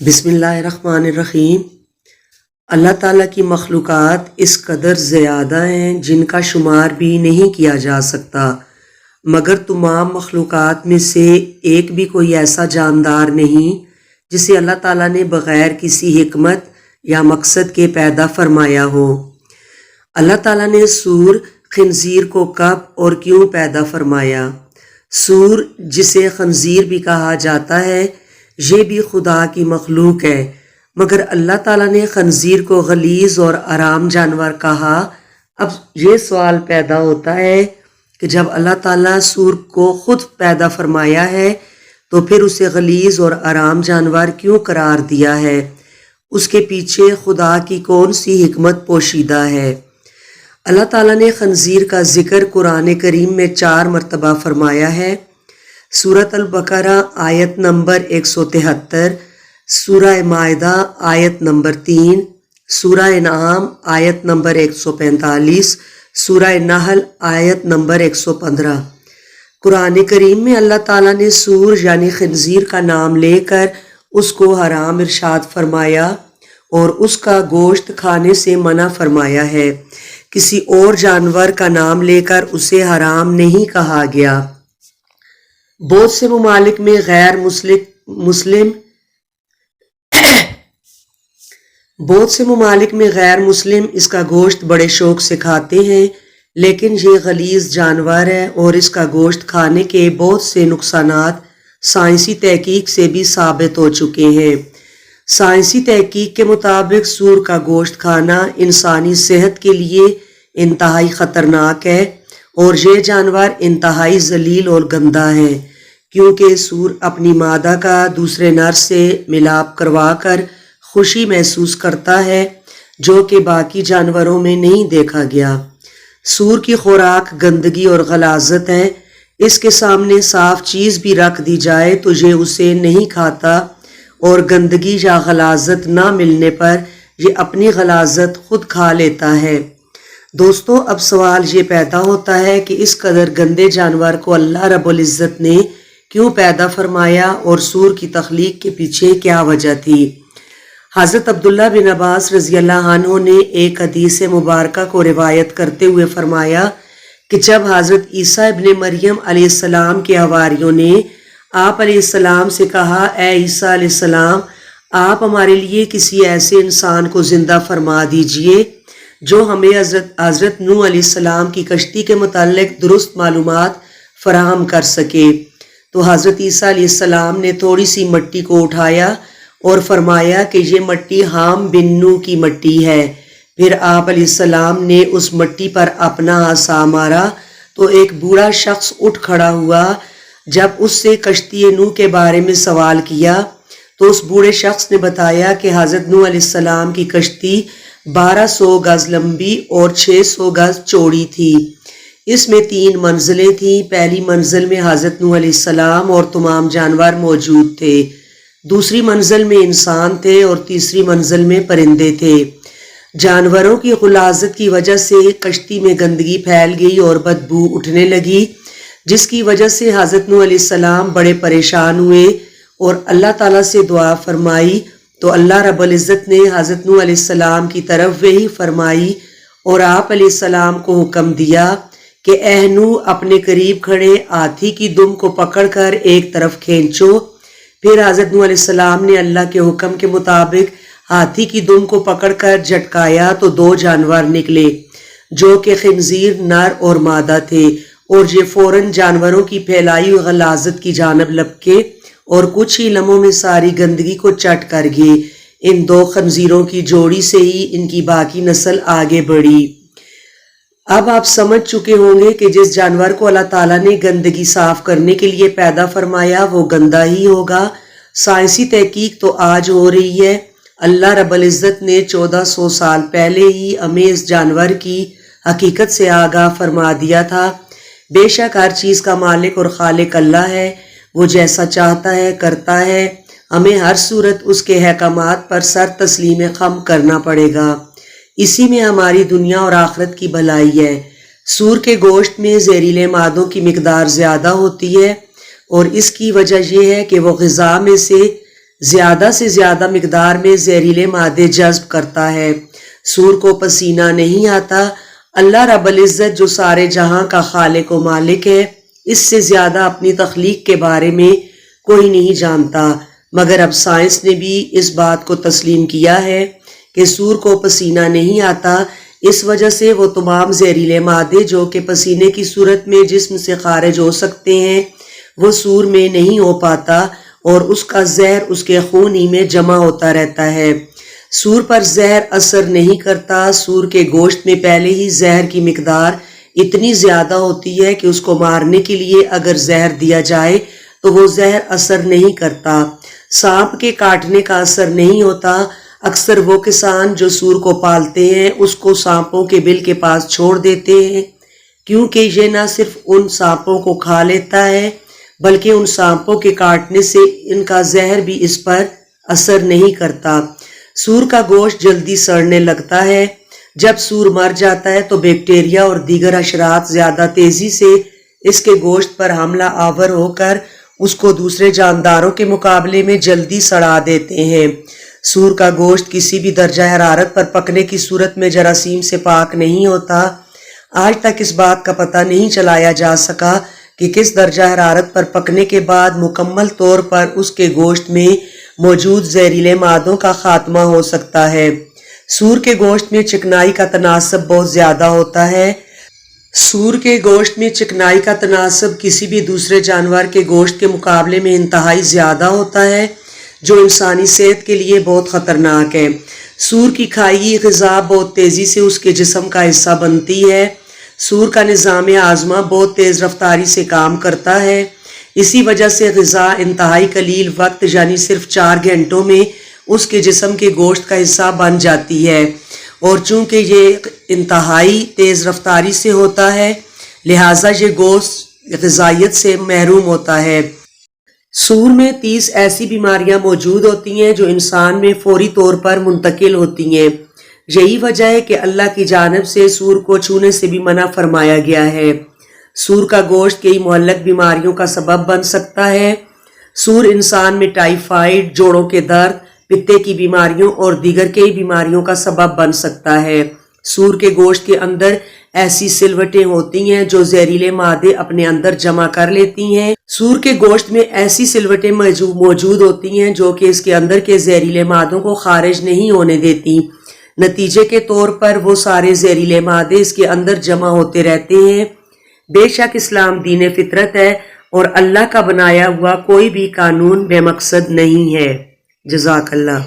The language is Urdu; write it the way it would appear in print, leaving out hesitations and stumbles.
بسم اللہ الرحمن الرحیم۔ اللہ تعالیٰ کی مخلوقات اس قدر زیادہ ہیں جن کا شمار بھی نہیں کیا جا سکتا، مگر تمام مخلوقات میں سے ایک بھی کوئی ایسا جاندار نہیں جسے اللہ تعالیٰ نے بغیر کسی حکمت یا مقصد کے پیدا فرمایا ہو۔ اللہ تعالیٰ نے سور خنزیر کو کب اور کیوں پیدا فرمایا؟ سور جسے خنزیر بھی کہا جاتا ہے یہ بھی خدا کی مخلوق ہے، مگر اللہ تعالیٰ نے خنزیر کو غلیظ اور آرام جانور کہا۔ اب یہ سوال پیدا ہوتا ہے کہ جب اللہ تعالیٰ سور کو خود پیدا فرمایا ہے تو پھر اسے غلیظ اور آرام جانور کیوں قرار دیا ہے؟ اس کے پیچھے خدا کی کون سی حکمت پوشیدہ ہے؟ اللہ تعالیٰ نے خنزیر کا ذکر قرآن کریم میں 4 مرتبہ فرمایا ہے۔ سورۃ البقرہ آیت نمبر 173، سورہ مائدہ آیت نمبر 3، سورہ انعام آیت نمبر 145، سورہ نحل آیت نمبر 115۔ قرآن کریم میں اللہ تعالیٰ نے سور یعنی خنزیر کا نام لے کر اس کو حرام ارشاد فرمایا اور اس کا گوشت کھانے سے منع فرمایا ہے۔ کسی اور جانور کا نام لے کر اسے حرام نہیں کہا گیا۔ بہت سے ممالک میں غیر مسلم اس کا گوشت بڑے شوق سے کھاتے ہیں، لیکن یہ غلیظ جانور ہے اور اس کا گوشت کھانے کے بہت سے نقصانات سائنسی تحقیق سے بھی ثابت ہو چکے ہیں۔ سائنسی تحقیق کے مطابق سور کا گوشت کھانا انسانی صحت کے لیے انتہائی خطرناک ہے اور یہ جانور انتہائی ذلیل اور گندا ہے، کیونکہ سور اپنی مادہ کا دوسرے نر سے ملاپ کروا کر خوشی محسوس کرتا ہے جو کہ باقی جانوروں میں نہیں دیکھا گیا۔ سور کی خوراک گندگی اور غلاظت ہے۔ اس کے سامنے صاف چیز بھی رکھ دی جائے تو یہ اسے نہیں کھاتا اور گندگی یا غلاظت نہ ملنے پر یہ اپنی غلاظت خود کھا لیتا ہے۔ دوستو، اب سوال یہ پیدا ہوتا ہے کہ اس قدر گندے جانور کو اللہ رب العزت نے کیوں پیدا فرمایا اور سور کی تخلیق کے پیچھے کیا وجہ تھی؟ حضرت عبداللہ بن عباس رضی اللہ عنہ نے ایک حدیث مبارکہ کو روایت کرتے ہوئے فرمایا کہ جب حضرت عیسیٰ ابن مریم علیہ السلام کے حواریوں نے آپ علیہ السلام سے کہا، اے عیسیٰ علیہ السلام، آپ ہمارے لیے کسی ایسے انسان کو زندہ فرما دیجئے جو ہمیں حضرت نوح علیہ السلام کی کشتی کے متعلق درست معلومات فراہم کر سکے، تو حضرت عیسیٰ علیہ السلام نے تھوڑی سی مٹی کو اٹھایا اور فرمایا کہ یہ مٹی حام بن نوح کی مٹی ہے۔ پھر آپ علیہ السلام نے اس مٹی پر اپنا عصا مارا تو ایک بوڑھا شخص اٹھ کھڑا ہوا۔ جب اس سے کشتی نوح کے بارے میں سوال کیا تو اس بوڑھے شخص نے بتایا کہ حضرت نوح علیہ السلام کی کشتی 1200 گز لمبی اور 600 گز چوڑی تھی۔ اس میں 3 منزلیں تھیں۔ پہلی منزل میں حضرت نوح علیہ السلام اور تمام جانور موجود تھے، دوسری منزل میں انسان تھے اور تیسری منزل میں پرندے تھے۔ جانوروں کی غلاظت کی وجہ سے کشتی میں گندگی پھیل گئی اور بدبو اٹھنے لگی، جس کی وجہ سے حضرت نوح علیہ السلام بڑے پریشان ہوئے اور اللہ تعالیٰ سے دعا فرمائی، تو اللہ رب العزت نے حضرت نوح علیہ السلام کی طرف وحی فرمائی اور آپ علیہ السلام کو حکم دیا کہ اے نوح، اپنے قریب کھڑے ہاتھی کی دم کو پکڑ کر ایک طرف کھینچو۔ پھر حضرت نوح علیہ السلام نے اللہ کے حکم کے مطابق ہاتھی کی دم کو پکڑ کر جھٹکایا تو 2 جانور نکلے جو کہ خنزیر نر اور مادہ تھے، اور یہ فوراً جانوروں کی پھیلائی ہوئی غلاظت کی جانب لپکے اور کچھ ہی لمحوں میں ساری گندگی کو چٹ کر گئے۔ ان 2 خنزیروں کی جوڑی سے ہی ان کی باقی نسل آگے بڑھی۔ اب آپ سمجھ چکے ہوں گے کہ جس جانور کو اللہ تعالیٰ نے گندگی صاف کرنے کے لیے پیدا فرمایا وہ گندا ہی ہوگا۔ سائنسی تحقیق تو آج ہو رہی ہے۔ اللہ رب العزت نے 1400 سال پہلے ہی ہمیں اس جانور کی حقیقت سے آگاہ فرما دیا تھا۔ بے شک ہر چیز کا مالک اور خالق اللہ ہے، وہ جیسا چاہتا ہے کرتا ہے۔ ہمیں ہر صورت اس کے احکامات پر سر تسلیم خم کرنا پڑے گا، اسی میں ہماری دنیا اور آخرت کی بھلائی ہے۔ سور کے گوشت میں زہریلے مادوں کی مقدار زیادہ ہوتی ہے اور اس کی وجہ یہ ہے کہ وہ غذا میں سے زیادہ سے زیادہ مقدار میں زہریلے مادے جذب کرتا ہے۔ سور کو پسینہ نہیں آتا۔ اللہ رب العزت جو سارے جہاں کا خالق و مالک ہے، اس سے زیادہ اپنی تخلیق کے بارے میں کوئی نہیں جانتا، مگر اب سائنس نے بھی اس بات کو تسلیم کیا ہے کہ سور کو پسینہ نہیں آتا۔ اس وجہ سے وہ تمام زہریلے مادے جو کہ پسینے کی صورت میں جسم سے خارج ہو سکتے ہیں، وہ سور میں نہیں ہو پاتا اور اس کا زہر اس کے خون ہی میں جمع ہوتا رہتا ہے۔ سور پر زہر اثر نہیں کرتا۔ سور کے گوشت میں پہلے ہی زہر کی مقدار اتنی زیادہ ہوتی ہے کہ اس کو مارنے کے لیے اگر زہر دیا جائے تو وہ زہر اثر نہیں کرتا۔ سانپ کے کاٹنے کا اثر نہیں ہوتا۔ اکثر وہ کسان جو سور کو پالتے ہیں اس کو سانپوں کے بل کے پاس چھوڑ دیتے ہیں، کیونکہ یہ نہ صرف ان سانپوں کو کھا لیتا ہے بلکہ ان سانپوں کے کاٹنے سے ان کا زہر بھی اس پر اثر نہیں کرتا۔ سور کا گوشت جلدی سڑنے لگتا ہے۔ جب سور مر جاتا ہے تو بیکٹیریا اور دیگر حشرات زیادہ تیزی سے اس کے گوشت پر حملہ آور ہو کر اس کو دوسرے جانداروں کے مقابلے میں جلدی سڑا دیتے ہیں۔ سور کا گوشت کسی بھی درجہ حرارت پر پکنے کی صورت میں جراثیم سے پاک نہیں ہوتا۔ آج تک اس بات کا پتہ نہیں چلایا جا سکا کہ کس درجہ حرارت پر پکنے کے بعد مکمل طور پر اس کے گوشت میں موجود زہریلے مادوں کا خاتمہ ہو سکتا ہے۔ سور کے گوشت میں چکنائی کا تناسب بہت زیادہ ہوتا ہے۔ سور کے گوشت میں چکنائی کا تناسب کسی بھی دوسرے جانور کے گوشت کے مقابلے میں انتہائی زیادہ ہوتا ہے، جو انسانی صحت کے لیے بہت خطرناک ہے۔ سور کی کھائی ہوئی غذا بہت تیزی سے اس کے جسم کا حصہ بنتی ہے۔ سور کا نظام ہاضمہ بہت تیز رفتاری سے کام کرتا ہے۔ اسی وجہ سے غذا انتہائی قلیل وقت یعنی صرف 4 گھنٹوں میں اس کے جسم کے گوشت کا حصہ بن جاتی ہے، اور چونکہ یہ انتہائی تیز رفتاری سے ہوتا ہے لہٰذا یہ گوشت غذائیت سے محروم ہوتا ہے۔ سور میں 30 ایسی بیماریاں موجود ہوتی ہیں جو انسان میں فوری طور پر منتقل ہوتی ہیں۔ یہی وجہ ہے کہ اللہ کی جانب سے سور کو چھونے سے بھی منع فرمایا گیا ہے۔ سور کا گوشت کئی مہلک بیماریوں کا سبب بن سکتا ہے۔ سور انسان میں ٹائیفائڈ، جوڑوں کے درد، پتے کی بیماریوں اور دیگر کئی بیماریوں کا سبب بن سکتا ہے۔ سور کے گوشت کے اندر ایسی سلوٹیں ہوتی ہیں جو زہریلے مادے اپنے اندر جمع کر لیتی ہیں۔ سور کے گوشت میں ایسی سلوٹیں موجود ہوتی ہیں جو کہ اس کے اندر کے زہریلے مادوں کو خارج نہیں ہونے دیتی۔ نتیجے کے طور پر وہ سارے زہریلے مادے اس کے اندر جمع ہوتے رہتے ہیں۔ بے شک اسلام دین فطرت ہے اور اللہ کا بنایا ہوا کوئی بھی قانون بے مقصد نہیں ہے۔ جزاک اللہ۔